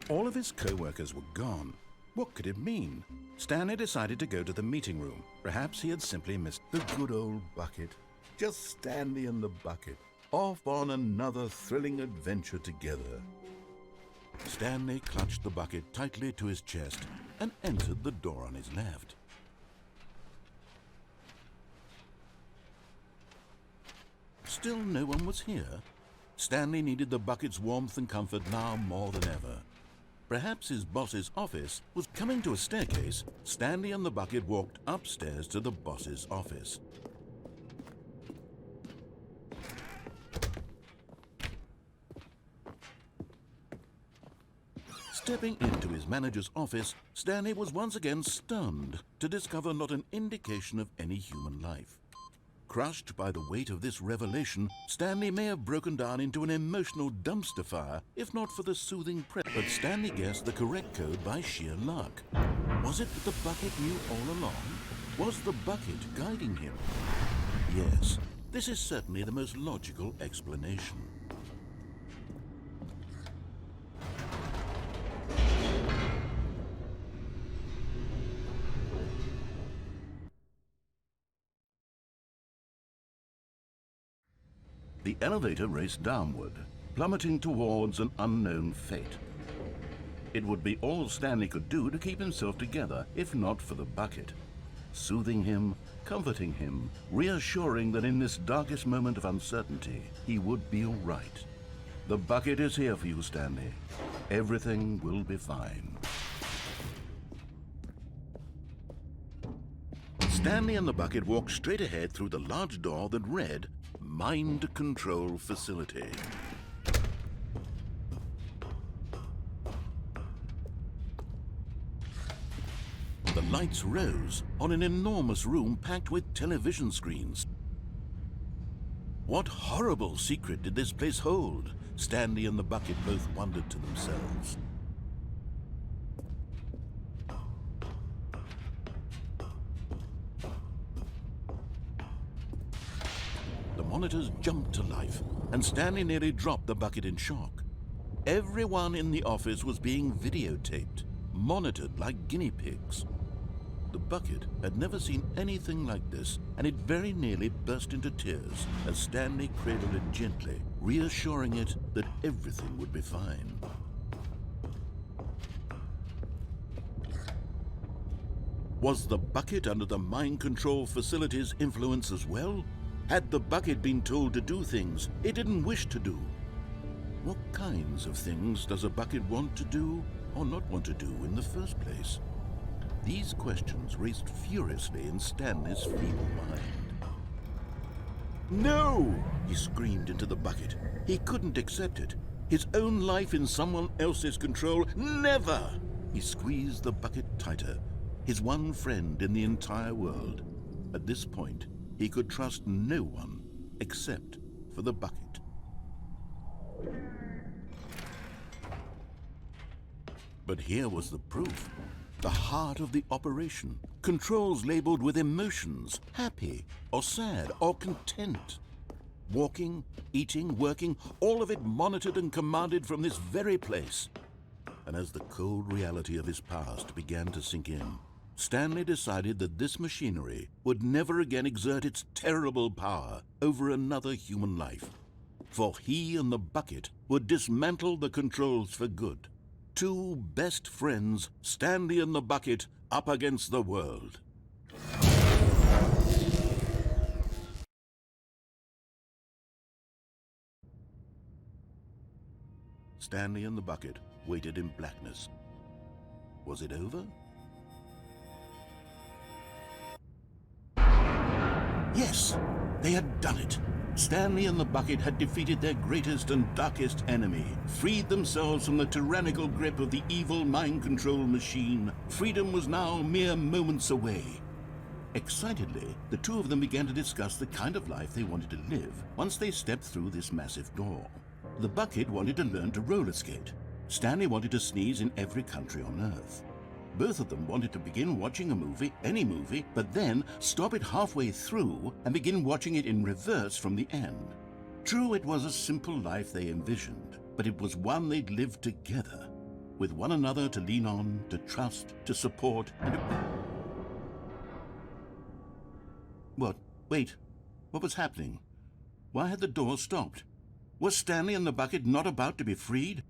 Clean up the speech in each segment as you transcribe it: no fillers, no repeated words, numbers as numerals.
All of his co-workers were gone. What could it mean? Stanley decided to go to the meeting room. Perhaps he had simply missed the good old bucket. Just Stanley and the bucket, off on another thrilling adventure together. Stanley clutched the bucket tightly to his chest and entered the door on his left. Still no one was here. Stanley needed the bucket's warmth and comfort now more than ever. Perhaps his boss's office was coming to a staircase. Stanley and the bucket walked upstairs to the boss's office. Stepping into his manager's office, Stanley was once again stunned to discover not an indication of any human life. Crushed by the weight of this revelation, Stanley may have broken down into an emotional dumpster fire, if not for the soothing presence. But Stanley guessed the correct code by sheer luck. Was it that the bucket knew all along? Was the bucket guiding him? Yes, this is certainly the most logical explanation. The elevator raced downward, plummeting towards an unknown fate. It would be all Stanley could do to keep himself together, if not for the bucket. Soothing him, comforting him, reassuring that in this darkest moment of uncertainty, he would be all right. The bucket is here for you, Stanley. Everything will be fine. Stanley and the bucket walked straight ahead through the large door that read, Mind Control Facility. The lights rose on an enormous room packed with television screens. What horrible secret did this place hold? Stanley and the bucket both wondered to themselves. The monitors jumped to life, and Stanley nearly dropped the bucket in shock. Everyone in the office was being videotaped, monitored like guinea pigs. The bucket had never seen anything like this, and it very nearly burst into tears as Stanley cradled it gently, reassuring it that everything would be fine. Was the bucket under the mind control facility's influence as well? Had the bucket been told to do things it didn't wish to do? What kinds of things does a bucket want to do or not want to do in the first place? These questions raced furiously in Stanley's feeble mind. No! He screamed into the bucket. He couldn't accept it. His own life in someone else's control, never! He squeezed the bucket tighter, his one friend in the entire world. At this point, he could trust no one except for the bucket. But here was the proof. The heart of the operation. Controls labeled with emotions, happy or sad or content. Walking, eating, working, all of it monitored and commanded from this very place. And as the cold reality of his past began to sink in, Stanley decided that this machinery would never again exert its terrible power over another human life. For he and the bucket would dismantle the controls for good. Two best friends, Stanley and the bucket, up against the world. Stanley and the bucket waited in blackness. Was it over? Yes, they had done it. Stanley and the bucket had defeated their greatest and darkest enemy, freed themselves from the tyrannical grip of the evil mind control machine. Freedom was now mere moments away. Excitedly, the two of them began to discuss the kind of life they wanted to live once they stepped through this massive door. The bucket wanted to learn to roller skate. Stanley wanted to sneeze in every country on Earth. Both of them wanted to begin watching a movie, any movie, but then stop it halfway through and begin watching it in reverse from the end. True, it was a simple life they envisioned, but it was one they'd lived together. with one another to lean on, to trust, to support, and to... What? Wait. What was happening? Why had the door stopped? Was Stanley and the bucket not about to be freed?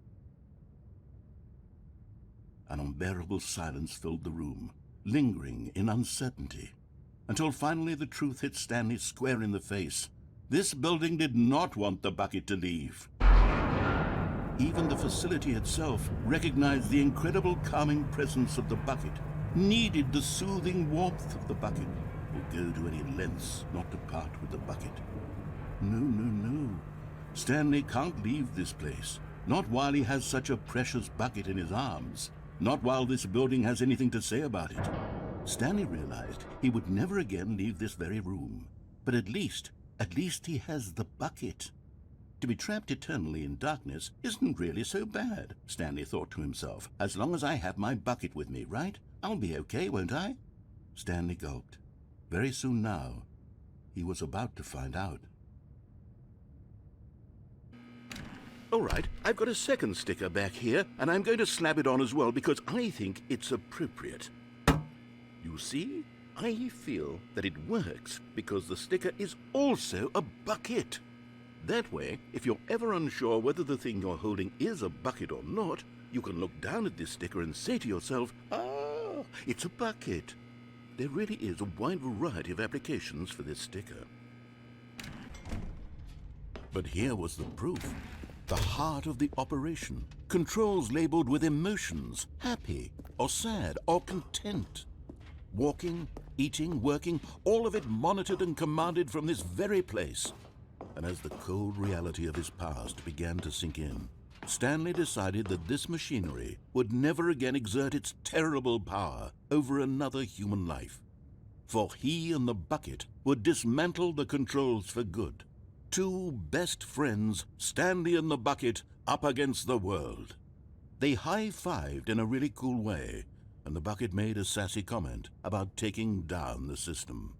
An unbearable silence filled the room, lingering in uncertainty, until finally the truth hit Stanley square in the face. This building did not want the bucket to leave. Even the facility itself recognized the incredible calming presence of the bucket, needed the soothing warmth of the bucket, would go to any lengths not to part with the bucket. No. Stanley can't leave this place, not while he has such a precious bucket in his arms, not while this building has anything to say about it. Stanley realized he would never again leave this very room, but at least he has the bucket. To be trapped eternally in darkness isn't really so bad, Stanley thought to himself. As long as I have my bucket with me, right? I'll be okay, won't I? Stanley gulped. Very soon now, he was about to find out. All right, I've got a second sticker back here, and I'm going to slap it on as well because I think it's appropriate. You see, I feel that it works because the sticker is also a bucket. That way, if you're ever unsure whether the thing you're holding is a bucket or not, you can look down at this sticker and say to yourself, "Ah, it's a bucket." There really is a wide variety of applications for this sticker. But here was the proof. The heart of the operation. Controls labeled with emotions, happy or sad or content. Walking, eating, working, all of it monitored and commanded from this very place. And as the cold reality of his past began to sink in, Stanley decided that this machinery would never again exert its terrible power over another human life. For he and the bucket would dismantle the controls for good. Two best friends, Stanley and the bucket, up against the world. They high-fived in a really cool way, and the bucket made a sassy comment about taking down the system.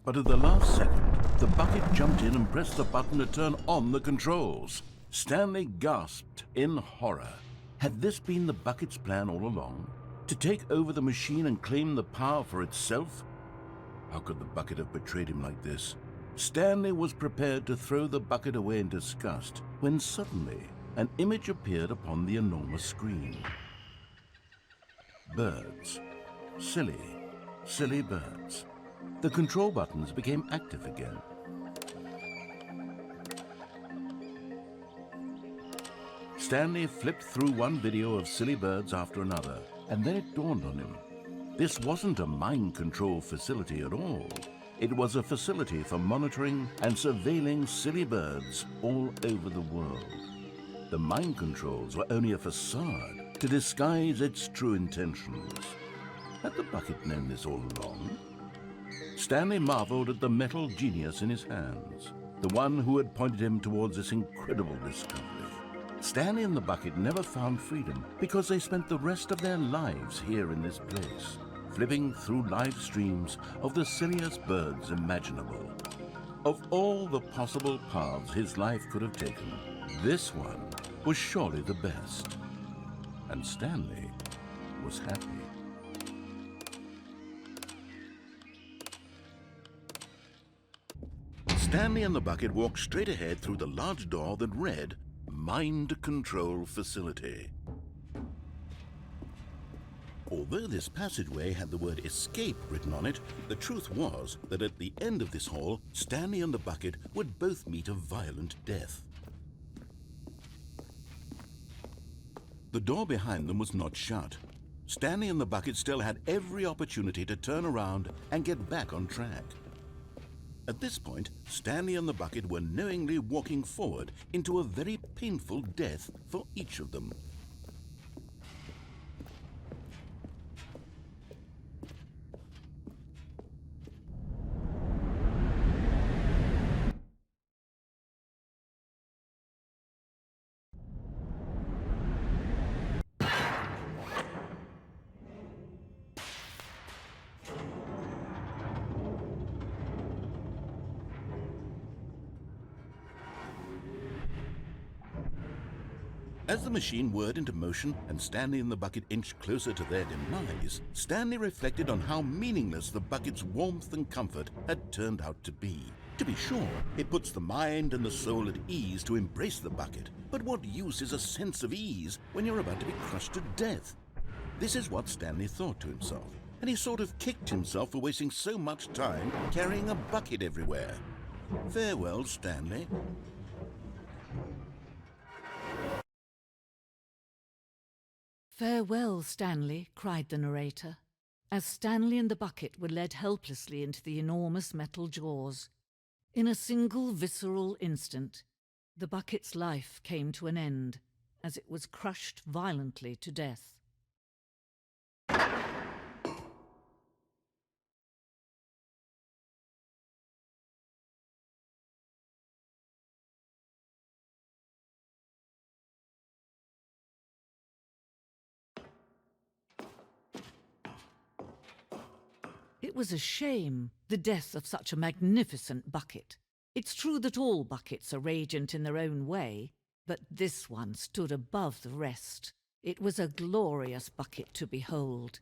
But at the last second, the bucket jumped in and pressed the button to turn on the controls. Stanley gasped in horror. Had this been the bucket's plan all along? To take over the machine and claim the power for itself? How could the bucket have betrayed him like this? Stanley was prepared to throw the bucket away in disgust when suddenly an image appeared upon the enormous screen. Birds. Silly birds. The control buttons became active again. Stanley flipped through one video of silly birds after another, and then it dawned on him. This wasn't a mind control facility at all. It was a facility for monitoring and surveilling silly birds all over the world. The mind controls were only a facade to disguise its true intentions. Had the bucket known this all along? Stanley marveled at the metal genius in his hands, the one who had pointed him towards this incredible discovery. Stanley and the bucket never found freedom because they spent the rest of their lives here in this place, flipping through live streams of the silliest birds imaginable. Of all the possible paths his life could have taken, this one was surely the best. And Stanley was happy. Stanley and the bucket walked straight ahead through the large door that read, Mind Control Facility. Although this passageway had the word escape written on it, the truth was that at the end of this hall, Stanley and the bucket would both meet a violent death. The door behind them was not shut. Stanley and the bucket still had every opportunity to turn around and get back on track. At this point, Stanley and the bucket were knowingly walking forward into a very painful death for each of them. As the machine whirred into motion and Stanley and the bucket inched closer to their demise, Stanley reflected on how meaningless the bucket's warmth and comfort had turned out to be. To be sure, it puts the mind and the soul at ease to embrace the bucket, but what use is a sense of ease when you're about to be crushed to death? This is what Stanley thought to himself, and he sort of kicked himself for wasting so much time carrying a bucket everywhere. Farewell, Stanley. "Farewell, Stanley," cried the narrator, as Stanley and the bucket were led helplessly into the enormous metal jaws. In a single visceral instant, the bucket's life came to an end as it was crushed violently to death. It was a shame, the death of such a magnificent bucket. It's true that all buckets are radiant in their own way, but this one stood above the rest. It was a glorious bucket to behold.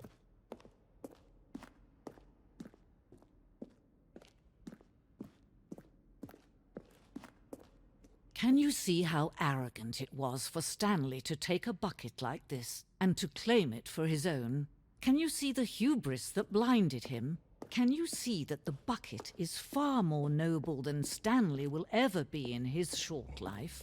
Can you see how arrogant it was for Stanley to take a bucket like this and to claim it for his own? Can you see the hubris that blinded him? Can you see that the bucket is far more noble than Stanley will ever be in his short life?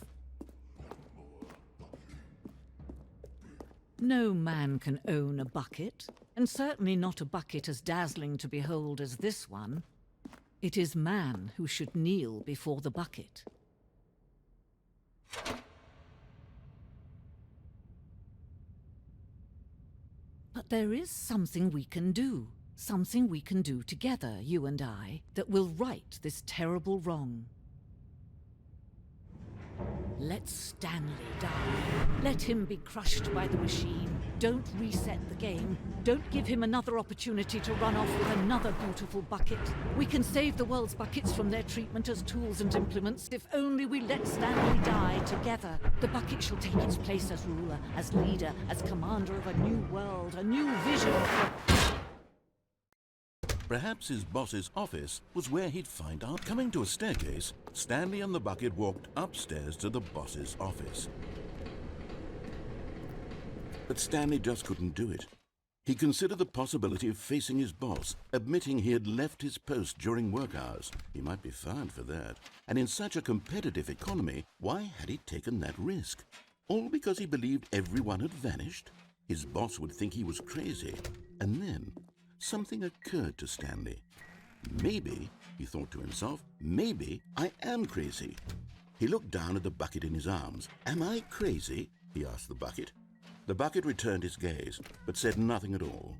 No man can own a bucket, and certainly not a bucket as dazzling to behold as this one. It is man who should kneel before the bucket. But there is something we can do together, you and I, that will right this terrible wrong. Let Stanley die. Let him be crushed by the machine. Don't reset the game. Don't give him another opportunity to run off with another beautiful bucket. We can save the world's buckets from their treatment as tools and implements if only we let Stanley die together. The bucket shall take its place as ruler, as leader, as commander of a new world, a new vision. Perhaps his boss's office was where he'd find out. Coming to a staircase, Stanley and the bucket walked upstairs to the boss's office. But Stanley just couldn't do it. He considered the possibility of facing his boss, admitting he had left his post during work hours. He might be fired for that. And in such a competitive economy, why had he taken that risk? All because he believed everyone had vanished? His boss would think he was crazy. And then something occurred to Stanley. Maybe, he thought to himself, maybe I am crazy. He looked down at the bucket in his arms. Am I crazy? He asked the bucket. The bucket returned his gaze, but said nothing at all.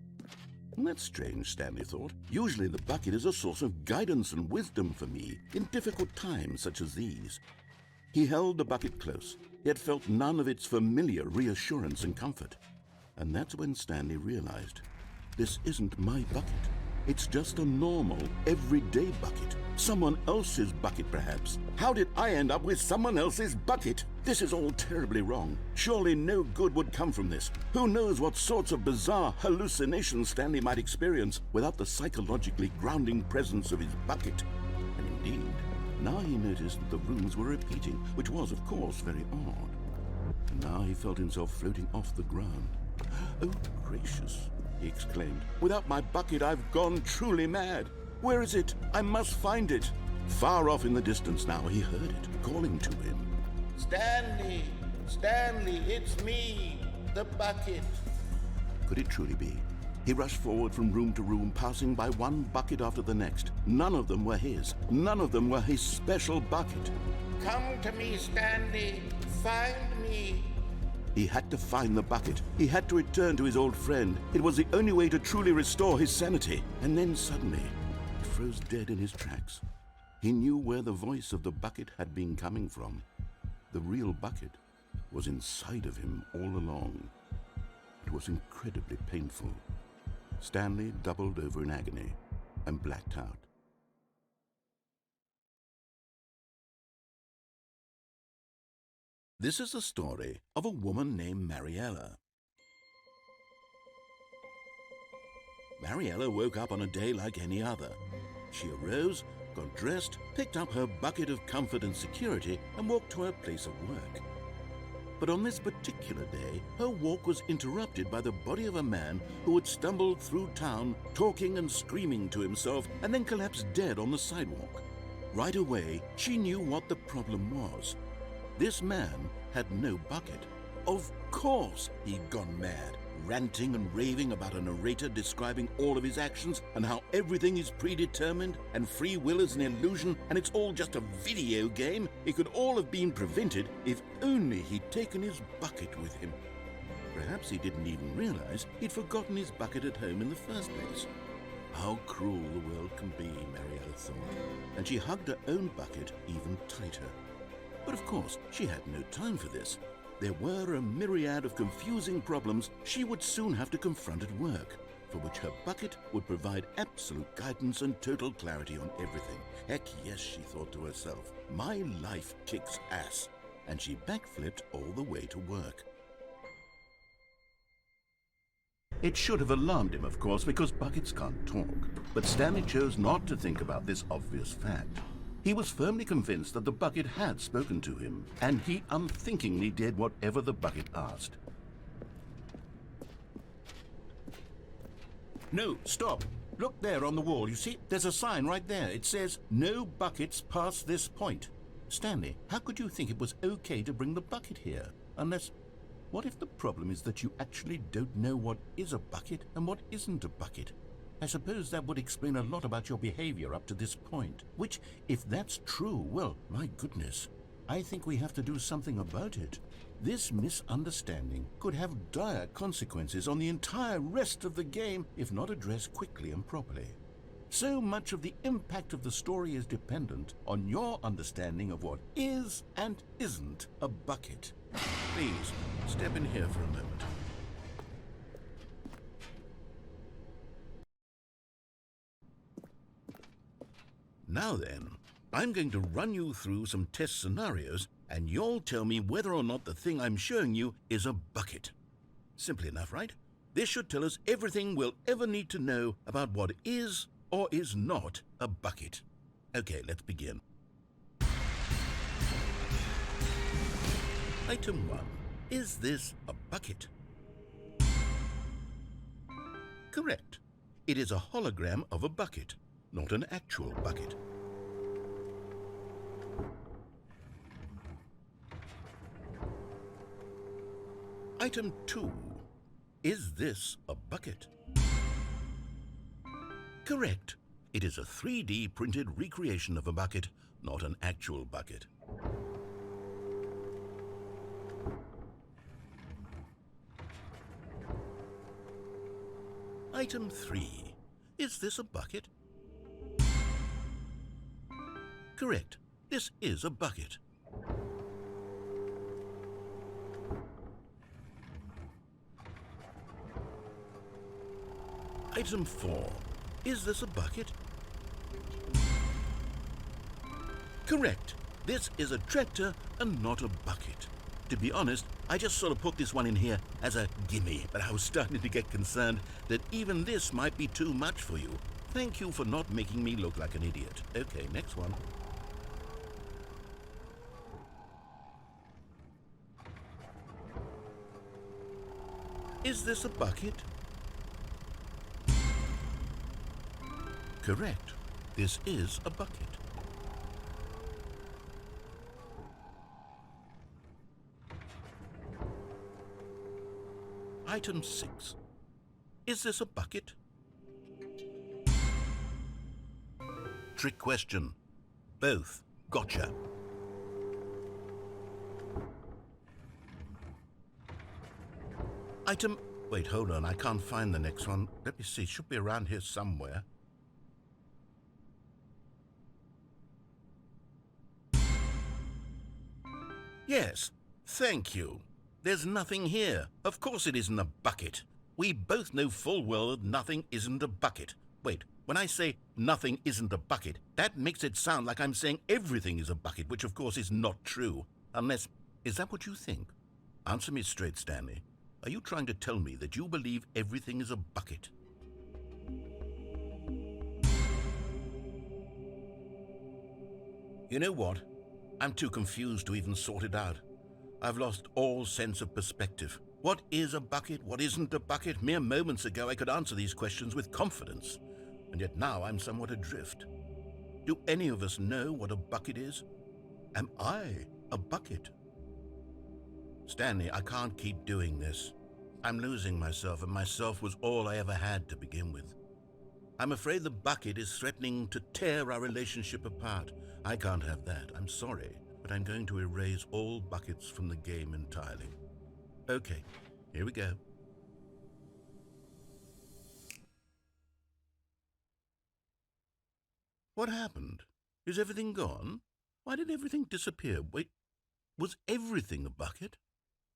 That's strange, Stanley thought. Usually the bucket is a source of guidance and wisdom for me in difficult times such as these. He held the bucket close, yet felt none of its familiar reassurance and comfort. And that's when Stanley realized, this isn't my bucket. It's just a normal, everyday bucket. Someone else's bucket, perhaps. How did I end up with someone else's bucket? This is all terribly wrong. Surely no good would come from this. Who knows what sorts of bizarre hallucinations Stanley might experience without the psychologically grounding presence of his bucket. And indeed, now he noticed that the rooms were repeating, which was, of course, very odd. And now he felt himself floating off the ground. Oh, gracious, he exclaimed. Without my bucket, I've gone truly mad. Where is it? I must find it. Far off in the distance now, he heard it, calling to him. Stanley! Stanley, it's me, the bucket. Could it truly be? He rushed forward from room to room, passing by one bucket after the next. None of them were his. None of them were his special bucket. Come to me, Stanley. Find me. He had to find the bucket. He had to return to his old friend. It was the only way to truly restore his sanity. And then suddenly, he froze dead in his tracks. He knew where the voice of the bucket had been coming from. The real bucket was inside of him all along. It was incredibly painful. Stanley doubled over in agony and blacked out. This is the story of a woman named Mariella. Mariella woke up on a day like any other. She arose, got dressed, picked up her bucket of comfort and security, and walked to her place of work. But on this particular day, her walk was interrupted by the body of a man who had stumbled through town, talking and screaming to himself, and then collapsed dead on the sidewalk. Right away, she knew what the problem was. This man had no bucket. Of course he'd gone mad, ranting and raving about a narrator describing all of his actions and how everything is predetermined and free will is an illusion and it's all just a video game. It could all have been prevented if only he'd taken his bucket with him. Perhaps he didn't even realize he'd forgotten his bucket at home in the first place. How cruel the world can be, Mariella thought, and she hugged her own bucket even tighter. But of course, she had no time for this. There were a myriad of confusing problems she would soon have to confront at work, for which her bucket would provide absolute guidance and total clarity on everything. Heck yes, she thought to herself, my life kicks ass. And she backflipped all the way to work. It should have alarmed him, of course, because buckets can't talk. But Stanley chose not to think about this obvious fact. He was firmly convinced that the bucket had spoken to him, and he unthinkingly did whatever the bucket asked. No, stop. Look there on the wall, you see? There's a sign right there. It says, no buckets past this point. Stanley, how could you think it was okay to bring the bucket here? Unless, what if the problem is that you actually don't know what is a bucket and what isn't a bucket? I suppose that would explain a lot about your behavior up to this point. Which, if that's true, well, my goodness, I think we have to do something about it. This misunderstanding could have dire consequences on the entire rest of the game if not addressed quickly and properly. So much of the impact of the story is dependent on your understanding of what is and isn't a bucket. Please, step in here for a moment. Now then, I'm going to run you through some test scenarios, and you'll tell me whether or not the thing I'm showing you is a bucket. Simple enough, right? This should tell us everything we'll ever need to know about what is or is not a bucket. Okay, let's begin. Item 1. Is this a bucket? Correct. It is a hologram of a bucket, not an actual bucket. Item 2. Is this a bucket? Correct. It is a 3D printed recreation of a bucket, not an actual bucket. Item 3. Is this a bucket? Correct. This is a bucket. Item 4. Is this a bucket? Correct. This is a tractor and not a bucket. To be honest, I just sort of put this one in here as a gimme, but I was starting to get concerned that even this might be too much for you. Thank you for not making me look like an idiot. Okay, next one. Is this a bucket? Correct. This is a bucket. Item 6. Is this a bucket? Trick question. Both. Gotcha. Item... Wait, hold on. I can't find the next one. Let me see. It should be around here somewhere. Yes. Thank you. There's nothing here. Of course it isn't a bucket. We both know full well that nothing isn't a bucket. Wait, when I say nothing isn't a bucket, that makes it sound like I'm saying everything is a bucket, which of course is not true. Unless, Is that what you think? Answer me straight, Stanley. Are you trying to tell me that you believe everything is a bucket? You know what? I'm too confused to even sort it out. I've lost all sense of perspective. What is a bucket? What isn't a bucket? Mere moments ago I could answer these questions with confidence, and yet now I'm somewhat adrift. Do any of us know what a bucket is? Am I a bucket? Stanley, I can't keep doing this. I'm losing myself, and myself was all I ever had to begin with. I'm afraid the bucket is threatening to tear our relationship apart. I can't have that. I'm sorry, but I'm going to erase all buckets from the game entirely. Okay, here we go. What happened? Is everything gone? Why did everything disappear? Wait, was everything a bucket?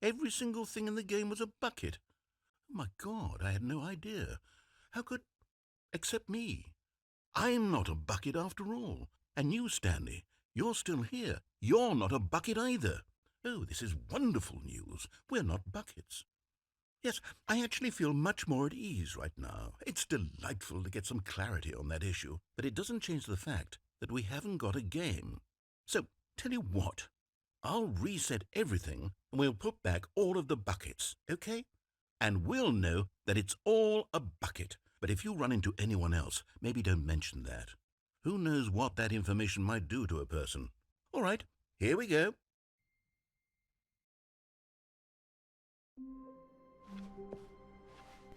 Every single thing in the game was a bucket. Oh my God, I had no idea. How could... except me. I'm not a bucket after all. And you, Stanley, you're still here. You're not a bucket either. Oh, this is wonderful news. We're not buckets. Yes, I actually feel much more at ease right now. It's delightful to get some clarity on that issue, but it doesn't change the fact that we haven't got a game. So, tell you what, I'll reset everything and we'll put back all of the buckets, okay? And we'll know that it's all a bucket. But if you run into anyone else, maybe don't mention that. Who knows what that information might do to a person? All right, here we go.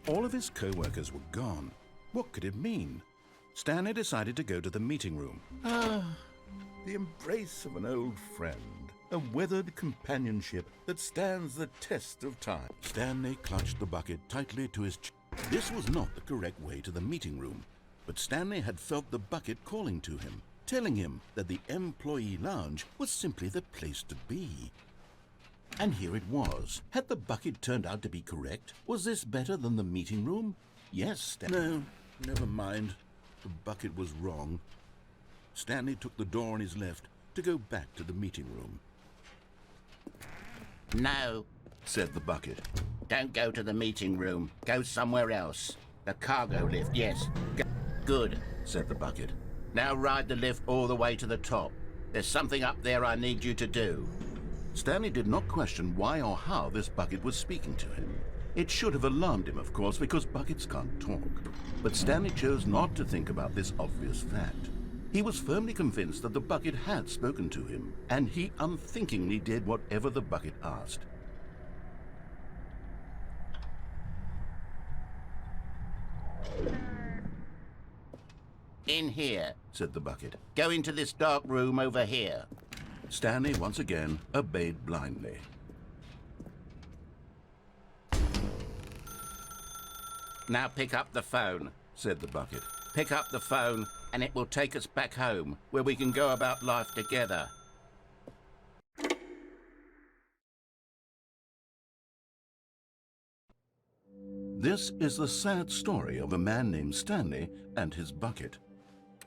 All of his co-workers were gone. What could it mean? Stanley decided to go to the meeting room. The embrace of an old friend. A weathered companionship that stands the test of time. Stanley clutched the bucket tightly to his chest. This was not the correct way to the meeting room, but Stanley had felt the bucket calling to him, telling him that the employee lounge was simply the place to be. And here it was. Had the bucket turned out to be correct? Was this better than the meeting room? Yes, Stanley. No, never mind. The bucket was wrong. Stanley took the door on his left to go back to the meeting room. No, said the bucket. don't go to the meeting room. Go somewhere else. The cargo lift, yes. Good, said the bucket. now ride the lift all the way to the top. There's something up there I need you to do. Stanley did not question why or how this bucket was speaking to him. It should have alarmed him, of course, because buckets can't talk. But Stanley chose not to think about this obvious fact. He was firmly convinced that the bucket had spoken to him, and he unthinkingly did whatever the bucket asked. In here. Said the bucket. Go into this dark room over here. Stanley once again obeyed blindly. Now pick up the phone. Said the bucket. Pick up the phone and it will take us back home, where we can go about life together. This is the sad story of a man named Stanley and his bucket.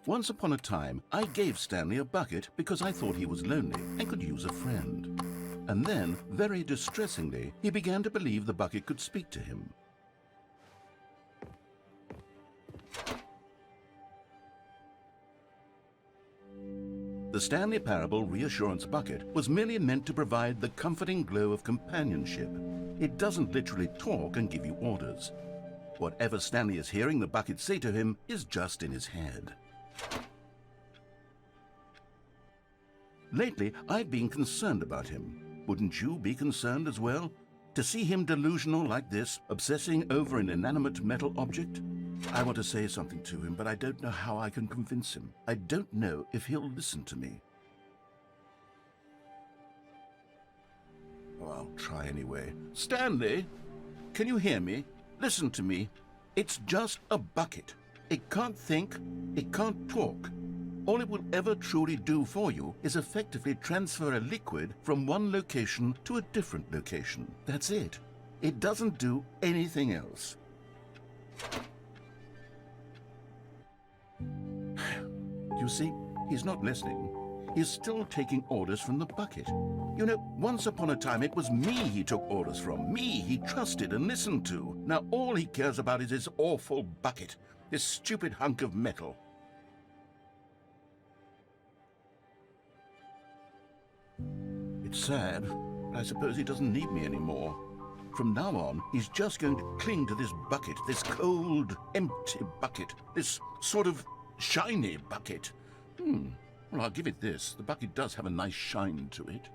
Once upon a time, I gave Stanley a bucket because I thought he was lonely and could use a friend. And then, very distressingly, he began to believe the bucket could speak to him. The Stanley Parable Reassurance Bucket was merely meant to provide the comforting glow of companionship. It doesn't literally talk and give you orders. Whatever Stanley is hearing the bucket say to him is just in his head. Lately, I've been concerned about him. Wouldn't you be concerned as well? To see him delusional like this, obsessing over an inanimate metal object? I want to say something to him, but I don't know how I can convince him. I don't know if he'll listen to me. Oh, I'll try anyway. Stanley, can you hear me? Listen to me. It's just a bucket. It can't think, it can't talk. All it will ever truly do for you is effectively transfer a liquid from one location to a different location. That's it. It doesn't do anything else. You see, he's not listening. is still taking orders from the bucket. You know, once upon a time it was me he took orders from, me he trusted and listened to. Now all he cares about is his awful bucket, this stupid hunk of metal. It's sad, but I suppose he doesn't need me anymore. From now on, he's just going to cling to this bucket, this cold, empty bucket, this sort of shiny bucket. Well, I'll give it this. The bucket does have a nice shine to it.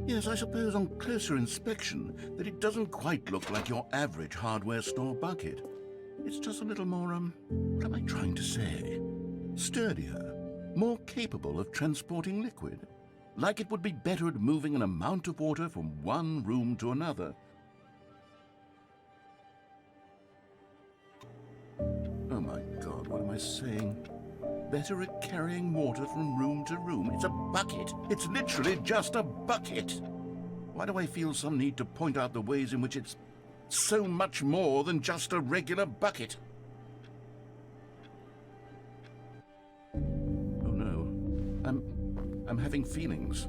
Yes, I suppose on closer inspection that it doesn't quite look like your average hardware store bucket. It's just a little more, what am I trying to say? Sturdier, more capable of transporting liquid. Like it would be better at moving an amount of water from one room to another. Oh my God, what am I saying? Better at carrying water from room to room. It's a bucket. It's literally just a bucket. Why do I feel some need to point out the ways in which it's so much more than just a regular bucket? Oh no, I'm having feelings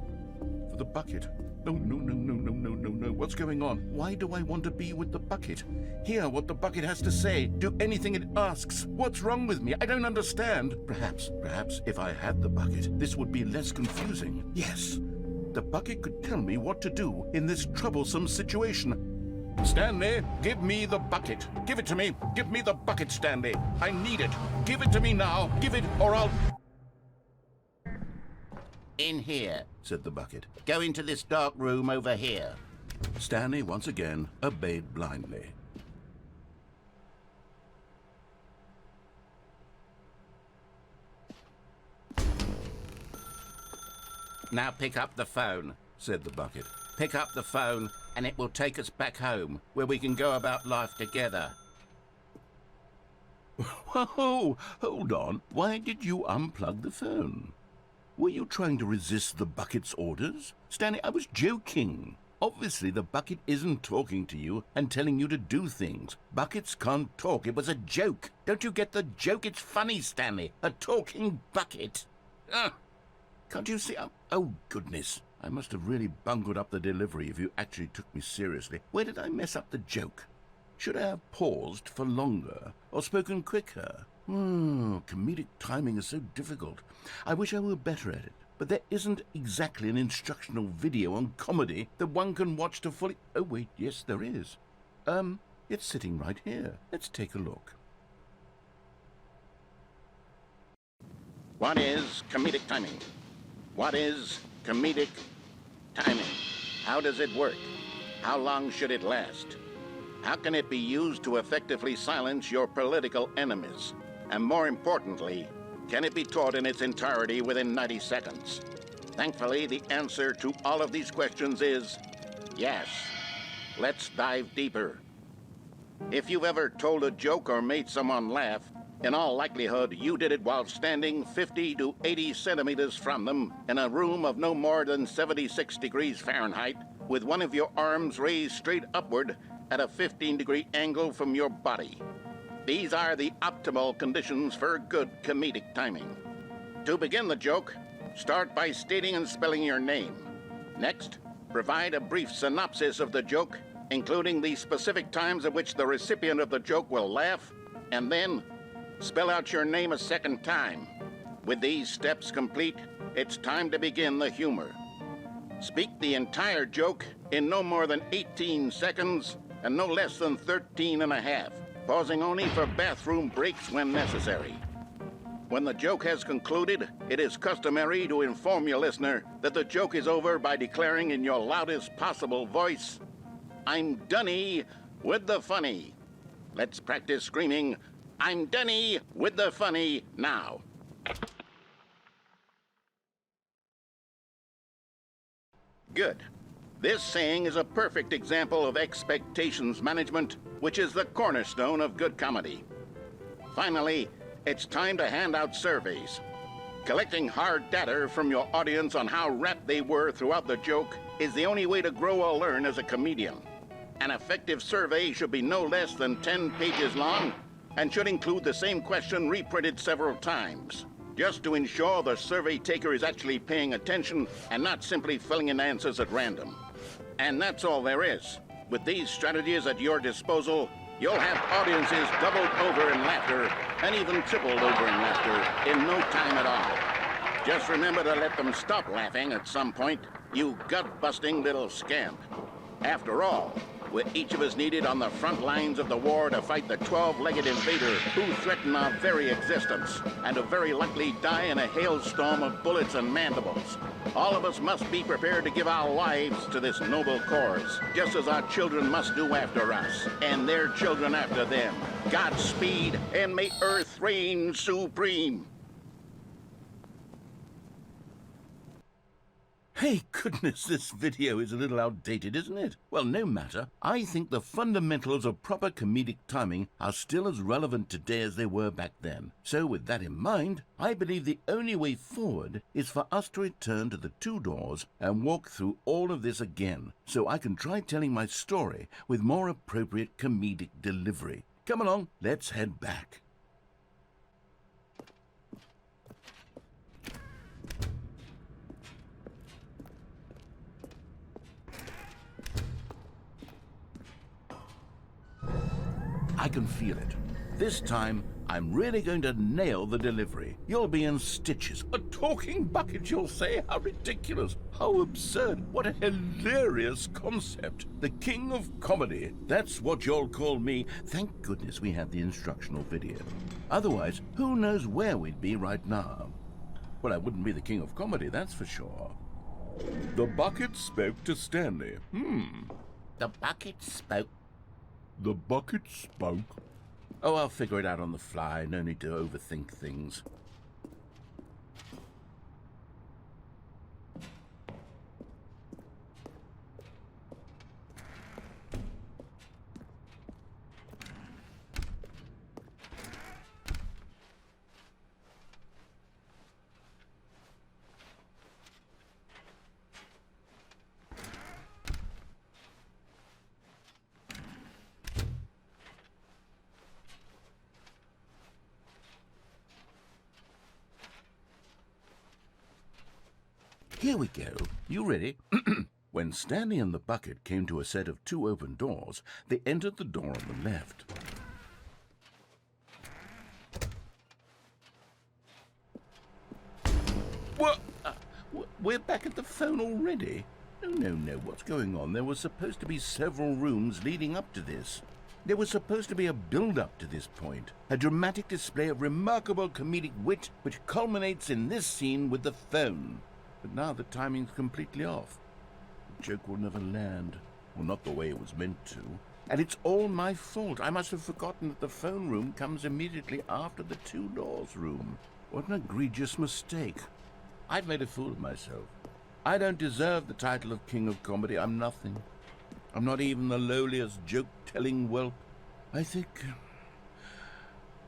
for the bucket. No, no, no, no, no, no, no, no. What's going on? Why do I want to be with the bucket? Hear what the bucket has to say. Do anything it asks. What's wrong with me? I don't understand. Perhaps if I had the bucket, this would be less confusing. Yes, the bucket could tell me what to do in this troublesome situation. Stanley, give me the bucket. Give it to me. Give me the bucket, Stanley. I need it. Give it to me now. Give it or I'll... In here, said the bucket. Go into this dark room over here. Stanley once again obeyed blindly. Now pick up the phone, said the bucket. Pick up the phone and it will take us back home, where we can go about life together. Whoa, hold on. Why did you unplug the phone? Were you trying to resist the bucket's orders? Stanley, I was joking. Obviously, the bucket isn't talking to you and telling you to do things. Buckets can't talk. It was a joke. Don't you get the joke? It's funny, Stanley. A talking bucket. Can't you see? Oh, goodness. I must have really bungled up the delivery if you actually took me seriously. Where did I mess up the joke? Should I have paused for longer or spoken quicker? Comedic timing is so difficult. I wish I were better at it. But there isn't exactly an instructional video on comedy that one can watch to fully... Oh, wait, yes, there is. It's sitting right here. Let's take a look. What is comedic timing? What is comedic timing? How does it work? How long should it last? How can it be used to effectively silence your political enemies? And more importantly, can it be taught in its entirety within 90 seconds? Thankfully, the answer to all of these questions is yes. Let's dive deeper. If you've ever told a joke or made someone laugh, in all likelihood, you did it while standing 50 to 80 centimeters from them in a room of no more than 76 degrees Fahrenheit, with one of your arms raised straight upward at a 15-degree angle from your body. These are the optimal conditions for good comedic timing. To begin the joke, start by stating and spelling your name. Next, provide a brief synopsis of the joke, including the specific times at which the recipient of the joke will laugh, and then spell out your name a second time. With these steps complete, it's time to begin the humor. Speak the entire joke in no more than 18 seconds and no less than 13 and a half, pausing only for bathroom breaks when necessary. When the joke has concluded, it is customary to inform your listener that the joke is over by declaring in your loudest possible voice, "I'm Dunny with the funny." Let's practice screaming, "I'm Dunny with the funny" now. Good. This saying is a perfect example of expectations management, which is the cornerstone of good comedy. Finally, it's time to hand out surveys. Collecting hard data from your audience on how rapt they were throughout the joke is the only way to grow or learn as a comedian. An effective survey should be no less than 10 pages long and should include the same question reprinted several times. just to ensure the survey taker is actually paying attention and not simply filling in answers at random. And that's all there is. With these strategies at your disposal, you'll have audiences doubled over in laughter and even tripled over in laughter in no time at all. Just remember to let them stop laughing at some point, you gut-busting little scamp. After all, we're each of us needed on the front lines of the war to fight the 12-legged invader who threaten our very existence and who very likely die in a hailstorm of bullets and mandibles. All of us must be prepared to give our lives to this noble cause, just as our children must do after us, and their children after them. Godspeed, and may Earth reign supreme. Hey, goodness, this video is a little outdated, isn't it? Well, no matter. I think the fundamentals of proper comedic timing are still as relevant today as they were back then. So with that in mind, I believe the only way forward is for us to return to the two doors and walk through all of this again, so I can try telling my story with more appropriate comedic delivery. Come along, let's head back. I can feel it. This time, I'm really going to nail the delivery. You'll be in stitches. A talking bucket, you'll say? How ridiculous. How absurd. What a hilarious concept. The king of comedy. That's what you'll call me. Thank goodness we have the instructional video. Otherwise, who knows where we'd be right now. Well, I wouldn't be the king of comedy, that's for sure. The bucket spoke to Stanley. The bucket spoke. The bucket spoke. Oh, I'll figure it out on the fly. No need to overthink things. Here we go. You ready? When Stanley and the bucket came to a set of two open doors, they entered the door on the left. What? We're back at the phone already? No. What's going on? There was supposed to be several rooms leading up to this. There was supposed to be a build-up to this point, a dramatic display of remarkable comedic wit which culminates in this scene with the phone. But now the timing's completely off. The joke will never land. Well, not the way it was meant to. And it's all my fault. I must have forgotten that the phone room comes immediately after the two doors room. What an egregious mistake. I've made a fool of myself. I don't deserve the title of King of Comedy. I'm nothing. I'm not even the lowliest joke-telling whelp. I think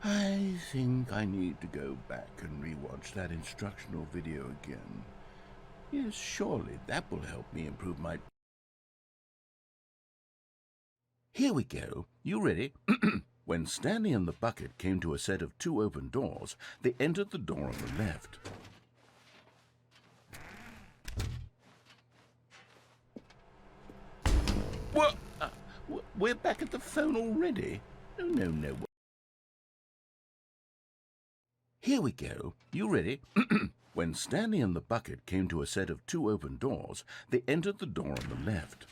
I need to go back and rewatch that instructional video again. Yes, surely that will help me improve my... Here we go. You ready? When Stanley and the bucket came to a set of two open doors, they entered the door on the left. What? We're back at the phone already? No. Here we go. You ready? When Stanley and the bucket came to a set of two open doors, they entered the door on the left.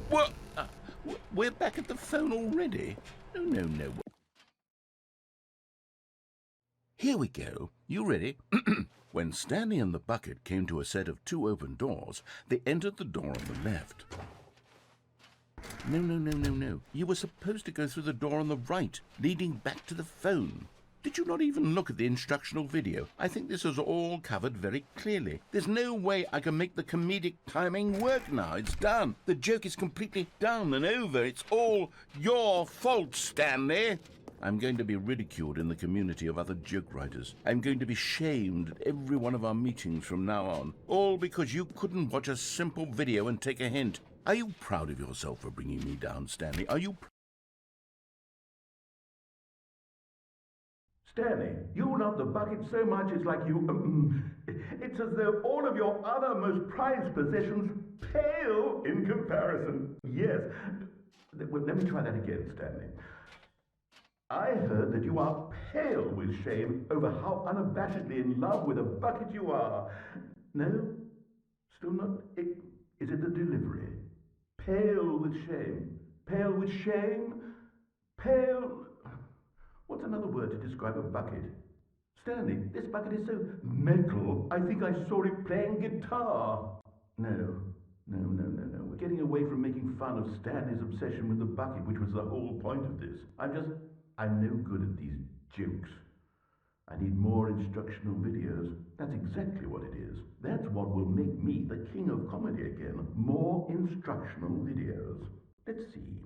What? We're back at the phone already? No. Here we go. You ready? When Stanley and the bucket came to a set of two open doors, they entered the door on the left. No. You were supposed to go through the door on the right, leading back to the phone. Did you not even look at the instructional video? I think this is all covered very clearly. There's no way I can make the comedic timing work now. It's done. The joke is completely done and over. It's all your fault, Stanley. I'm going to be ridiculed in the community of other joke writers. I'm going to be shamed at every one of our meetings from now on. All because you couldn't watch a simple video and take a hint. Are you proud of yourself for bringing me down, Stanley? Are you Stanley, you love the bucket so much it's like you... it's as though all of your other most prized possessions pale in comparison. Yes. Well, let me try that again, Stanley. I heard that you are pale with shame over how unabashedly in love with a bucket you are. No? Still not? Is it the delivery? Pale with shame. Pale with shame? Pale... What's another word to describe a bucket? Stanley, this bucket is so metal, I think I saw it playing guitar. No. We're getting away from making fun of Stanley's obsession with the bucket, which was the whole point of this. I'm no good at these jokes. I need more instructional videos. That's exactly what it is. That's what will make me the king of comedy again. More instructional videos. Let's see.